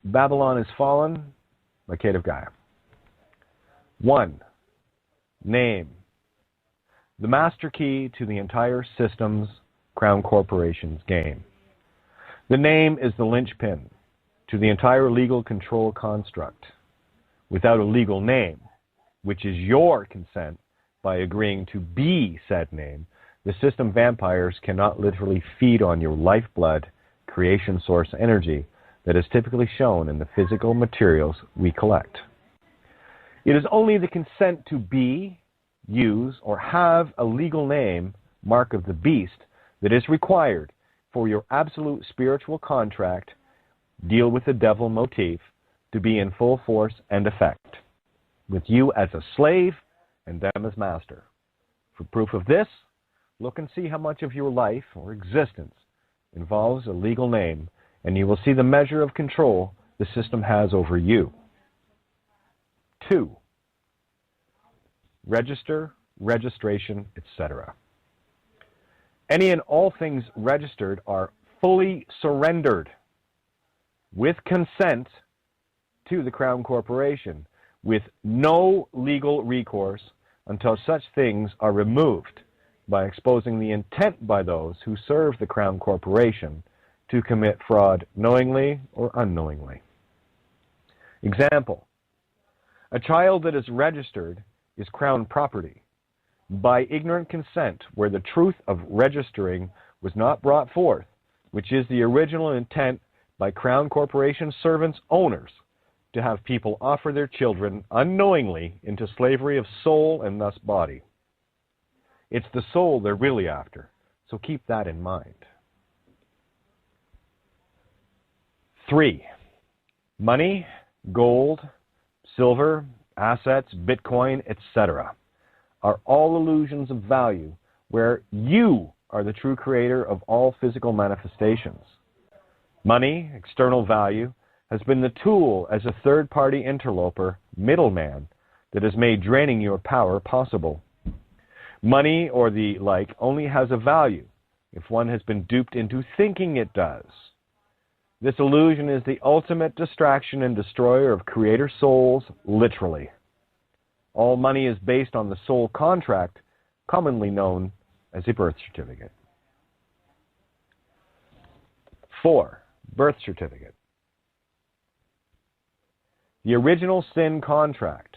Babylon is Fallen by Kate of Gaia. 1. Name. The master key to the entire system's Crown Corporation's game. The name is the linchpin to the entire legal control construct. Without a legal name, which is your consent by agreeing to be said name, the system vampires cannot literally feed on your lifeblood, creation source energy that is typically shown in the physical materials we collect. It is only the consent to be, use, or have a legal name, mark of the beast, that is required for your absolute spiritual contract, deal with the devil motif, to be in full force and effect, with you as a slave and them as master. For proof of this, look and see how much of your life or existence involves a legal name, and you will see the measure of control the system has over you. 2. Register, registration, etc. Any and all things registered are fully surrendered with consent to the Crown Corporation, with no legal recourse until such things are removed by exposing the intent by those who serve the Crown Corporation to commit fraud knowingly or unknowingly. Example: a child that is registered is Crown property by ignorant consent where the truth of registering was not brought forth, which is the original intent by Crown Corporation servants owners to have people offer their children unknowingly into slavery of soul and thus body. It's the soul they're really after, so keep that in mind. 3. Money, gold, silver, assets, Bitcoin, etc. are all illusions of value where you are the true creator of all physical manifestations. Money, external value, has been the tool as a third-party interloper, middleman, that has made draining your power possible. Money or the like only has a value if one has been duped into thinking it does. This illusion is the ultimate distraction and destroyer of creator souls, literally. All money is based on the soul contract, commonly known as a birth certificate. 4. Birth certificate. The original sin contract.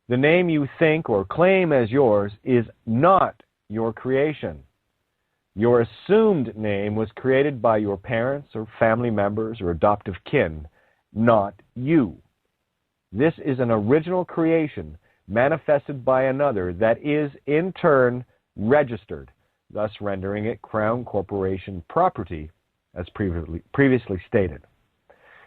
The name you think or claim as yours is not your creation. Your assumed name was created by your parents or family members or adoptive kin, not you. This is an original creation manifested by another that is, in turn, registered, thus rendering it Crown Corporation property, as previously stated.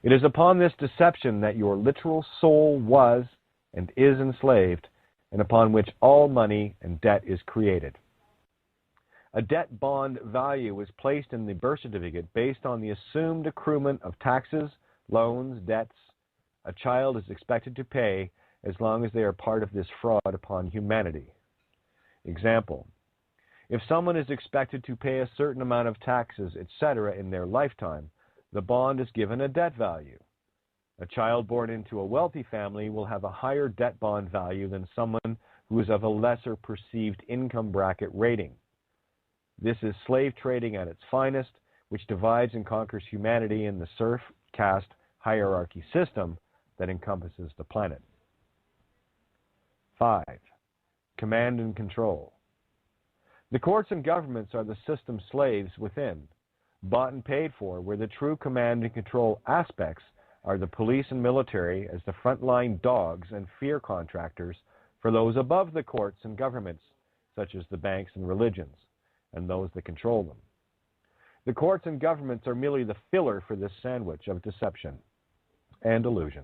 It is upon this deception that your literal soul was and is enslaved, and upon which all money and debt is created. A debt bond value is placed in the birth certificate based on the assumed accruement of taxes, loans, debts a child is expected to pay as long as they are part of this fraud upon humanity. Example: if someone is expected to pay a certain amount of taxes, etc. in their lifetime, the bond is given a debt value. A child born into a wealthy family will have a higher debt bond value than someone who is of a lesser perceived income bracket rating. This is slave trading at its finest, which divides and conquers humanity in the serf caste hierarchy system that encompasses the planet. 5. Command and control. The courts and governments are the system's slaves within, bought and paid for, where the true command and control aspects are the police and military as the frontline dogs and fear contractors for those above the courts and governments, such as the banks and religions, and those that control them. The courts and governments are merely the filler for this sandwich of deception and illusion.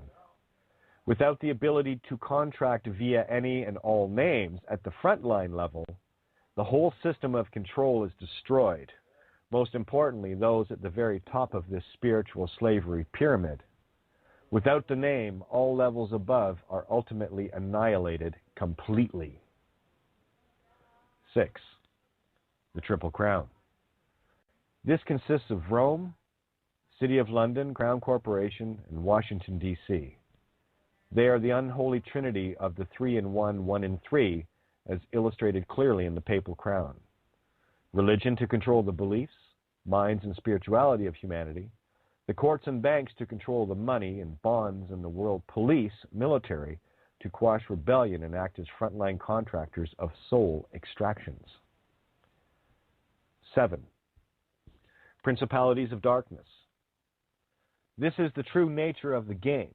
Without the ability to contract via any and all names at the frontline level, the whole system of control is destroyed. Most importantly, those at the very top of this spiritual slavery pyramid. Without the name, all levels above are ultimately annihilated completely. 6. The Triple Crown. This consists of Rome, City of London, Crown Corporation, and Washington, D.C. They are the unholy trinity of the 3-in-1, 1-in-3, as illustrated clearly in the papal crown. Religion to control the beliefs, minds, and spirituality of humanity. The courts and banks to control the money and bonds, and the world police, military, to quash rebellion and act as frontline contractors of soul extractions. 7. Principalities of darkness. This is the true nature of the game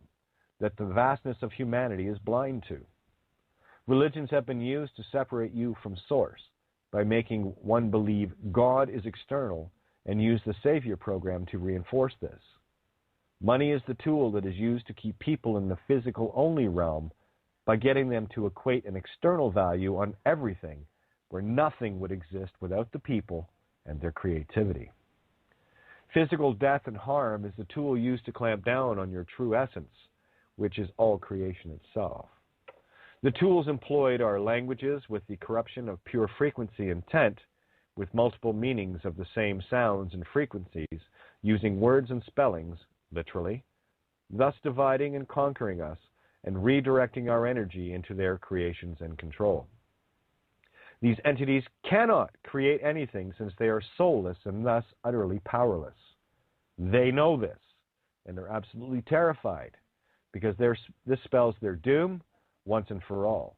that the vastness of humanity is blind to. Religions have been used to separate you from source by making one believe God is external and use the Savior program to reinforce this. Money is the tool that is used to keep people in the physical-only realm by getting them to equate an external value on everything where nothing would exist without the people and their creativity. Physical death and harm is the tool used to clamp down on your true essence, which is all creation itself. The tools employed are languages with the corruption of pure frequency intent, with multiple meanings of the same sounds and frequencies, using words and spellings, literally, thus dividing and conquering us and redirecting our energy into their creations and control. These entities cannot create anything since they are soulless and thus utterly powerless. They know this, and are absolutely terrified, because this spells their doom once and for all.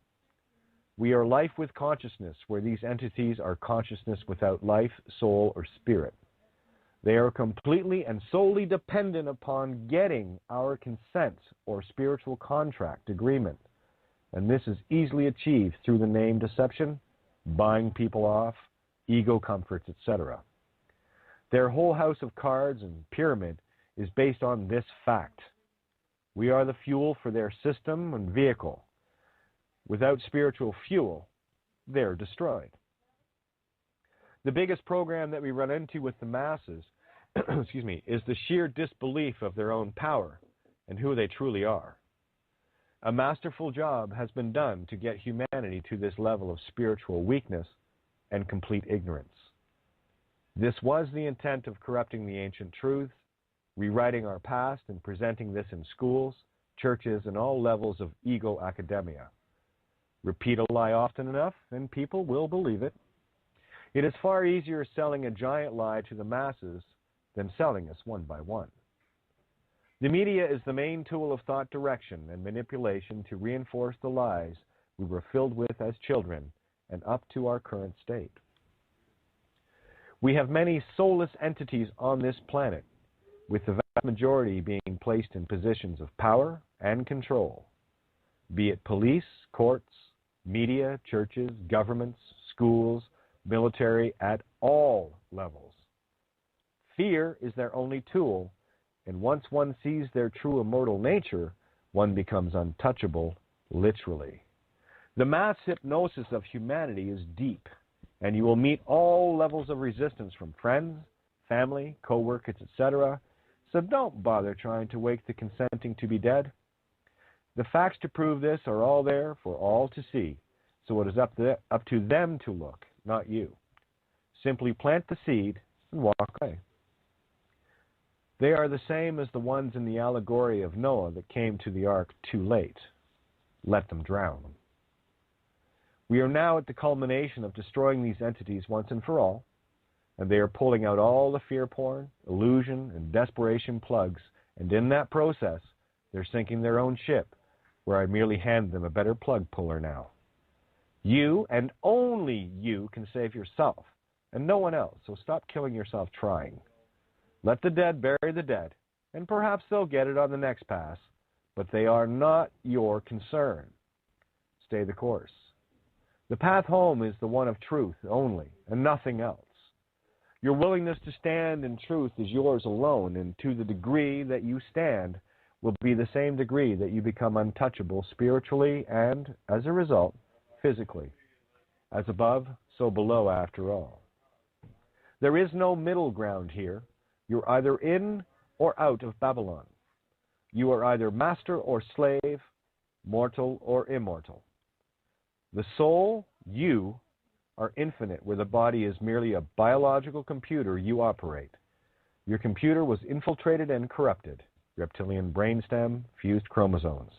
We are life with consciousness, where these entities are consciousness without life, soul, or spirit. They are completely and solely dependent upon getting our consent or spiritual contract agreement, and this is easily achieved through the name deception, buying people off, ego comforts, etc. Their whole house of cards and pyramid is based on this fact. We are the fuel for their system and vehicle. Without spiritual fuel, they're destroyed. The biggest program that we run into with the masses is the sheer disbelief of their own power and who they truly are. A masterful job has been done to get humanity to this level of spiritual weakness and complete ignorance. This was the intent of corrupting the ancient truths, rewriting our past, and presenting this in schools, churches, and all levels of ego academia. Repeat a lie often enough, and people will believe it. It is far easier selling a giant lie to the masses than selling us one by one. The media is the main tool of thought direction and manipulation to reinforce the lies we were filled with as children and up to our current state. We have many soulless entities on this planet, with the vast majority being placed in positions of power and control, be it police, courts, media, churches, governments, schools, military, at all levels. Fear is their only tool, and once one sees their true immortal nature, one becomes untouchable, literally. The mass hypnosis of humanity is deep, and you will meet all levels of resistance from friends, family, co-workers, etc., so don't bother trying to wake the consenting to be dead. The facts to prove this are all there for all to see, so it is up to them to look, not you. Simply plant the seed and walk away. They are the same as the ones in the allegory of Noah that came to the ark too late. Let them drown. We are now at the culmination of destroying these entities once and for all, and they are pulling out all the fear porn, illusion, and desperation plugs, and in that process, they're sinking their own ship, where I merely hand them a better plug puller now. You, and only you, can save yourself, and no one else, so stop killing yourself trying. Let the dead bury the dead, and perhaps they'll get it on the next pass, but they are not your concern. Stay the course. The path home is the one of truth only, and nothing else. Your willingness to stand in truth is yours alone, and to the degree that you stand will be the same degree that you become untouchable spiritually and, as a result, physically. As above, so below after all. There is no middle ground here. You're either in or out of Babylon. You are either master or slave, mortal or immortal. The soul, you, are infinite, where the body is merely a biological computer you operate. Your computer was infiltrated and corrupted, reptilian brainstem, fused chromosomes,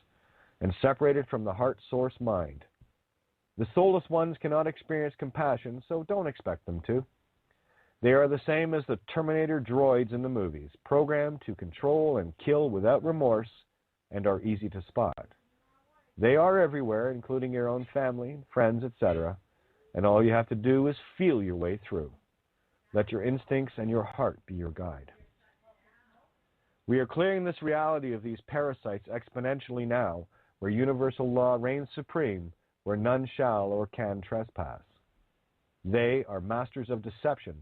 and separated from the heart source mind. The soulless ones cannot experience compassion, so don't expect them to. They are the same as the Terminator droids in the movies, programmed to control and kill without remorse, and are easy to spot. They are everywhere, including your own family, friends, etc., and all you have to do is feel your way through. Let your instincts and your heart be your guide. We are clearing this reality of these parasites exponentially now, where universal law reigns supreme, where none shall or can trespass. They are masters of deception,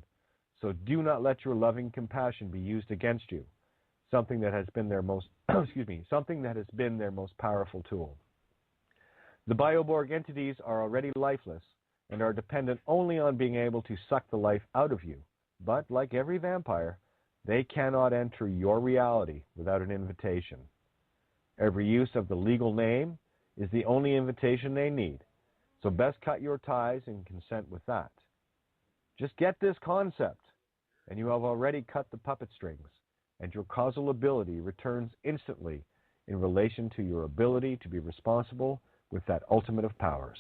so do not let your loving compassion be used against you, something that has been their most powerful tool. The Bioborg entities are already lifeless and are dependent only on being able to suck the life out of you, but like every vampire, they cannot enter your reality without an invitation. Every use of the legal name is the only invitation they need, so best cut your ties and consent with that. Just get this concept, and you have already cut the puppet strings, and your causal ability returns instantly in relation to your ability to be responsible with that ultimate of powers.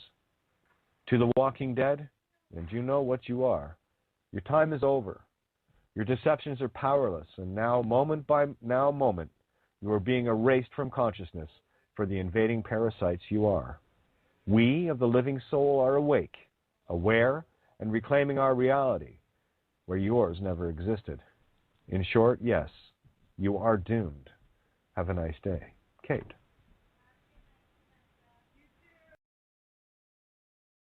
To the walking dead, and you know what you are, your time is over. Your deceptions are powerless, and now, moment by moment, you are being erased from consciousness for the invading parasites you are. We of the living soul are awake, aware, and reclaiming our reality, where yours never existed. In short, yes, you are doomed. Have a nice day. Kate.